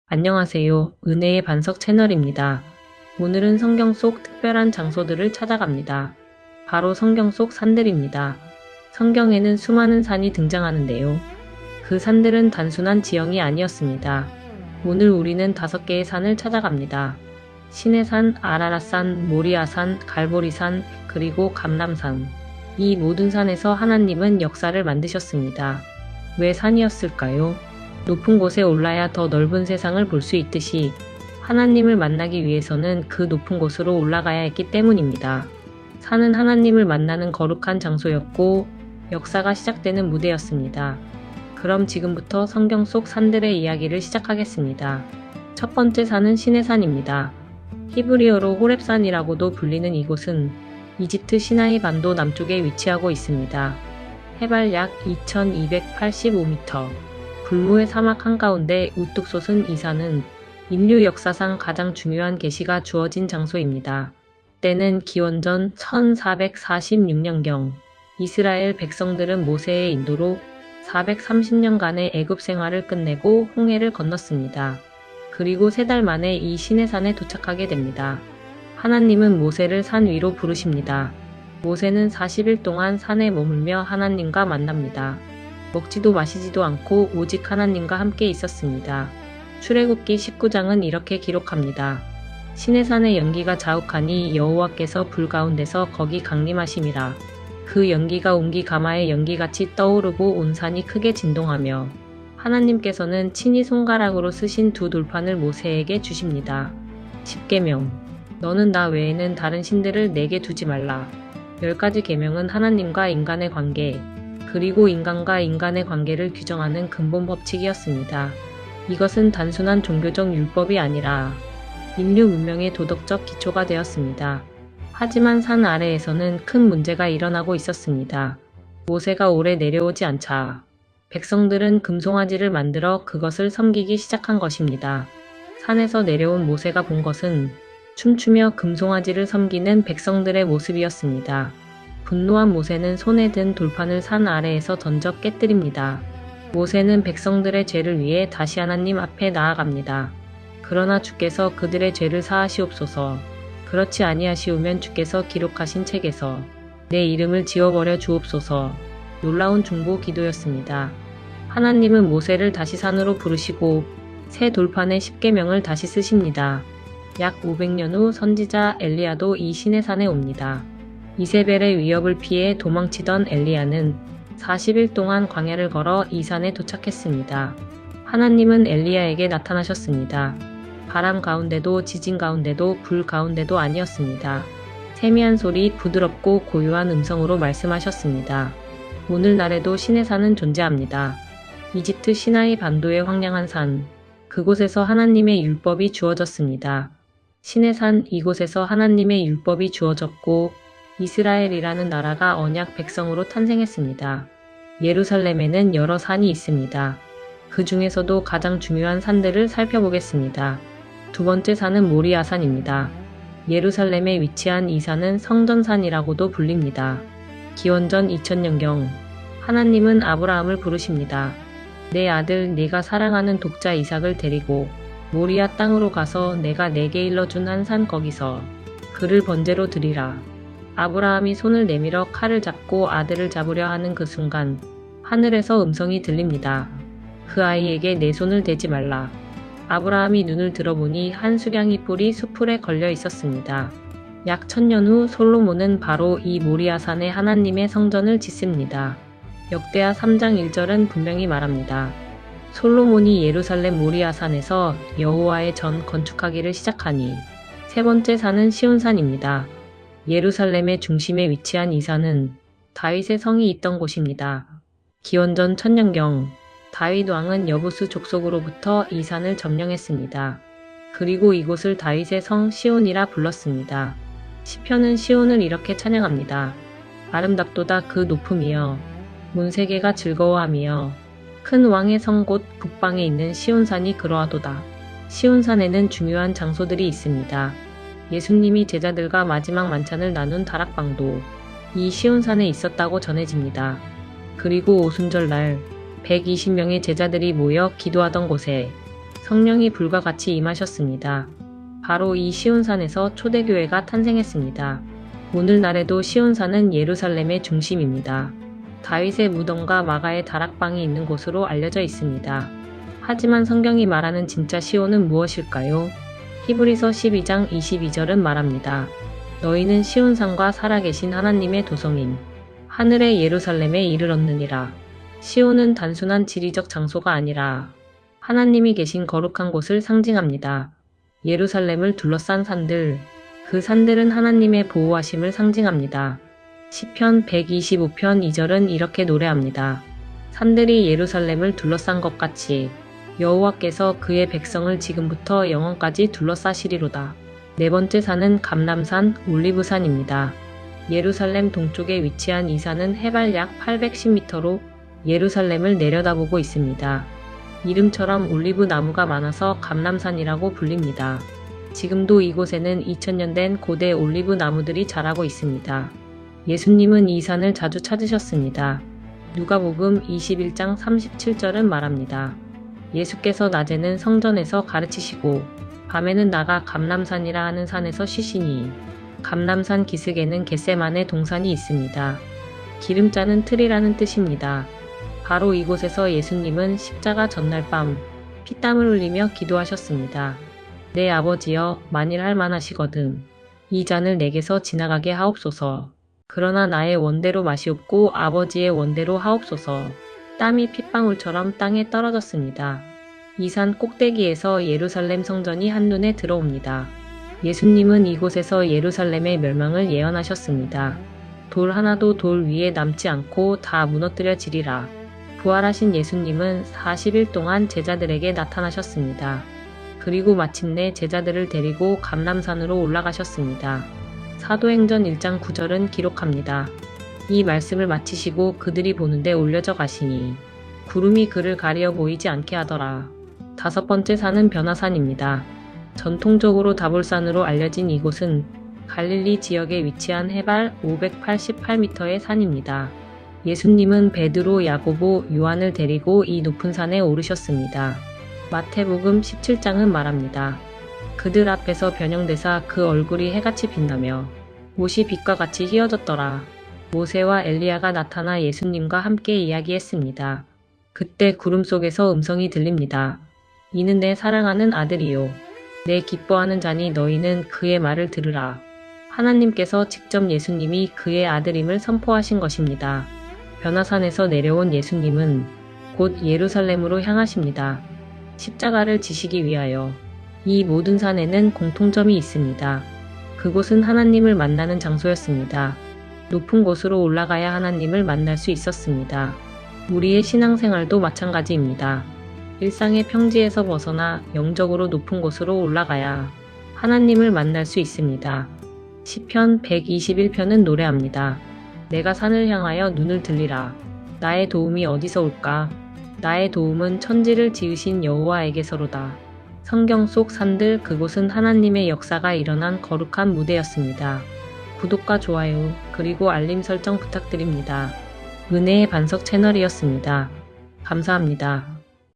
안녕하세요. 은혜의 반석 채널입니다. 오늘은 성경 속 특별한 장소들을 찾아갑니다. 바로 성경 속 산들입니다. 성경에는 수많은 산이 등장하는데요. 그 산들은 단순한 지형이 아니었습니다. 오늘 우리는 5개의 산을 찾아갑니다. 시내산, 아라랏산, 모리아산, 갈보리산, 그리고 감람산. 이 모든 산에서 하나님은 역사를 만드셨습니다. 왜 산이었을까요? 높은 곳에 올라야 더 넓은 세상을 볼 수 있듯이 하나님을 만나기 위해서는 그 높은 곳으로 올라가야 했기 때문입니다. 산은 하나님을 만나는 거룩한 장소였고 역사가 시작되는 무대였습니다. 그럼 지금부터 성경 속 산들의 이야기를 시작하겠습니다. 첫 번째 산은 시내산입니다. 히브리어로 호렙산이라고도 불리는 이곳은 이집트 시나이 반도 남쪽에 위치하고 있습니다. 해발 약 2285m. 불모의 사막 한가운데 우뚝 솟은 이 산은 인류 역사상 가장 중요한 계시가 주어진 장소입니다. 때는 기원전 1446년경 이스라엘 백성들은 모세의 인도로 430년간의 애굽 생활을 끝내고 홍해를 건넜습니다. 그리고 3달 만에 이 시내산에 도착하게 됩니다. 하나님은 모세를 산 위로 부르십니다. 모세는 40일 동안 산에 머물며 하나님과 만납니다. 먹지도 마시지도 않고 오직 하나님과 함께 있었습니다. 출애굽기 19장은 이렇게 기록합니다. 시내산의 연기가 자욱하니 여호와께서 불 가운데서 거기 강림하심이라. 그 연기가 옹기 가마의 연기같이 떠오르고 온 산이 크게 진동하며 하나님께서는 친히 손가락으로 쓰신 2 돌판을 모세에게 주십니다. 십계명. 너는 나 외에는 다른 신들을 내게 두지 말라. 10가지 계명은 하나님과 인간의 관계, 그리고 인간과 인간의 관계를 규정하는 근본 법칙이었습니다. 이것은 단순한 종교적 율법이 아니라 인류 문명의 도덕적 기초가 되었습니다. 하지만 산 아래에서는 큰 문제가 일어나고 있었습니다. 모세가 오래 내려오지 않자 백성들은 금송아지를 만들어 그것을 섬기기 시작한 것입니다. 산에서 내려온 모세가 본 것은 춤추며 금송아지를 섬기는 백성들의 모습이었습니다. 분노한 모세는 손에 든 돌판을 산 아래에서 던져 깨뜨립니다. 모세는 백성들의 죄를 위해 다시 하나님 앞에 나아갑니다. 그러나 주께서 그들의 죄를 사하시옵소서. 그렇지 아니하시오면 주께서 기록하신 책에서 내 이름을 지워버려 주옵소서. 놀라운 중보 기도였습니다. 하나님은 모세를 다시 산으로 부르시고 새 돌판의 10계명을 다시 쓰십니다. 약 500년 후 선지자 엘리야도 이 시내산에 옵니다. 이세벨의 위협을 피해 도망치던 엘리야는 40일 동안 광야를 걸어 이 산에 도착했습니다. 하나님은 엘리야에게 나타나셨습니다. 바람 가운데도 지진 가운데도 불 가운데도 아니었습니다. 세미한 소리, 부드럽고 고요한 음성으로 말씀하셨습니다. 오늘날에도 시내산은 존재합니다. 이집트 시나이 반도의 황량한 산, 그곳에서 하나님의 율법이 주어졌습니다. 시내산 이곳에서 하나님의 율법이 주어졌고 이스라엘이라는 나라가 언약 백성으로 탄생했습니다. 예루살렘에는 여러 산이 있습니다. 그 중에서도 가장 중요한 산들을 살펴보겠습니다. 2번째 산은 모리아산입니다. 예루살렘에 위치한 이 산은 성전산이라고도 불립니다. 기원전 2000년경 하나님은 아브라함을 부르십니다. 내 아들 네가 사랑하는 독자 이삭을 데리고 모리아 땅으로 가서 내가 내게 일러준 한 산 거기서 그를 번제로 드리라. 아브라함이 손을 내밀어 칼을 잡고 아들을 잡으려 하는 그 순간 하늘에서 음성이 들립니다. 그 아이에게 내 손을 대지 말라. 아브라함이 눈을 들어보니 한 수량의 뿔이 수풀에 걸려 있었습니다. 약 1000년 후 솔로몬은 바로 이 모리아산에 하나님의 성전을 짓습니다. 역대하 3장 1절은 분명히 말합니다. 솔로몬이 예루살렘 모리아산에서 여호와의 전 건축하기를 시작하니 3번째 산은 시온산입니다. 예루살렘의 중심에 위치한 이 산은 다윗의 성이 있던 곳입니다. 기원전 1000년경 다윗 왕은 여부수 족속으로부터 이 산을 점령했습니다. 그리고 이곳을 다윗의 성 시온이라 불렀습니다. 시편은 시온을 이렇게 찬양합니다. 아름답도다 그 높음이여 문세계가 즐거워하며 큰 왕의 성 곧 북방에 있는 시온산이 그러하도다. 시온산에는 중요한 장소들이 있습니다. 예수님이 제자들과 마지막 만찬을 나눈 다락방도 이 시온산에 있었다고 전해집니다. 그리고 오순절날 120명의 제자들이 모여 기도하던 곳에 성령이 불과 같이 임하셨습니다. 바로 이 시온산에서 초대교회가 탄생했습니다. 오늘날에도 시온산은 예루살렘의 중심입니다. 다윗의 무덤과 마가의 다락방이 있는 곳으로 알려져 있습니다. 하지만 성경이 말하는 진짜 시온은 무엇일까요? 히브리서 12장 22절은 말합니다. 너희는 시온산과 살아계신 하나님의 도성인 하늘의 예루살렘에 이르렀느니라. 시온은 단순한 지리적 장소가 아니라 하나님이 계신 거룩한 곳을 상징합니다. 예루살렘을 둘러싼 산들, 그 산들은 하나님의 보호하심을 상징합니다. 시편 125편 2절은 이렇게 노래합니다. 산들이 예루살렘을 둘러싼 것 같이 여호와께서 그의 백성을 지금부터 영원까지 둘러싸시리로다. 네 번째 산은 감람산, 올리브산입니다. 예루살렘 동쪽에 위치한 이 산은 해발 약 810m로 예루살렘을 내려다보고 있습니다. 이름처럼 올리브 나무가 많아서 감람산이라고 불립니다. 지금도 이곳에는 2000년 된 고대 올리브 나무들이 자라고 있습니다. 예수님은 이 산을 자주 찾으셨습니다. 누가복음 21장 37절은 말합니다. 예수께서 낮에는 성전에서 가르치시고 밤에는 나가 감람산이라 하는 산에서 쉬시니 감람산 기슭에는 겟세만의 동산이 있습니다. 기름자는 틀이라는 뜻입니다. 바로 이곳에서 예수님은 십자가 전날 밤 피땀을 흘리며 기도하셨습니다. 내 아버지여, 만일 할 만하시거든 이 잔을 내게서 지나가게 하옵소서. 그러나 나의 원대로 마시옵고 아버지의 원대로 하옵소서. 땀이 핏방울처럼 땅에 떨어졌습니다. 이 산 꼭대기에서 예루살렘 성전이 한눈에 들어옵니다. 예수님은 이곳에서 예루살렘의 멸망을 예언하셨습니다. 돌 하나도 돌 위에 남지 않고 다 무너뜨려지리라. 부활하신 예수님은 40일 동안 제자들에게 나타나셨습니다. 그리고 마침내 제자들을 데리고 감람산으로 올라가셨습니다. 사도행전 1장 9절은 기록합니다. 이 말씀을 마치시고 그들이 보는데 올려져 가시니 구름이 그를 가리어 보이지 않게 하더라. 다섯 번째 산은 변화산입니다. 전통적으로 다볼산으로 알려진 이곳은 갈릴리 지역에 위치한 해발 588m의 산입니다. 예수님은 베드로, 야고보, 요한을 데리고 이 높은 산에 오르셨습니다. 마태복음 17장은 말합니다. 그들 앞에서 변형되사 그 얼굴이 해같이 빛나며 옷이 빛과 같이 휘어졌더라. 모세와 엘리야가 나타나 예수님과 함께 이야기했습니다. 그때 구름 속에서 음성이 들립니다. 이는 내 사랑하는 아들이요. 내 기뻐하는 자니 너희는 그의 말을 들으라. 하나님께서 직접 예수님이 그의 아들임을 선포하신 것입니다. 변화산에서 내려온 예수님은 곧 예루살렘으로 향하십니다. 십자가를 지시기 위하여. 이 모든 산에는 공통점이 있습니다. 그곳은 하나님을 만나는 장소였습니다. 높은 곳으로 올라가야 하나님을 만날 수 있었습니다. 우리의 신앙생활도 마찬가지입니다. 일상의 평지에서 벗어나 영적으로 높은 곳으로 올라가야 하나님을 만날 수 있습니다. 시편 121편은 노래합니다. 내가 산을 향하여 눈을 들리라. 나의 도움이 어디서 올까? 나의 도움은 천지를 지으신 여호와에게서로다. 성경 속 산들, 그곳은 하나님의 역사가 일어난 거룩한 무대였습니다. 구독과 좋아요, 그리고 알림 설정 부탁드립니다. 은혜의 반석 채널이었습니다. 감사합니다.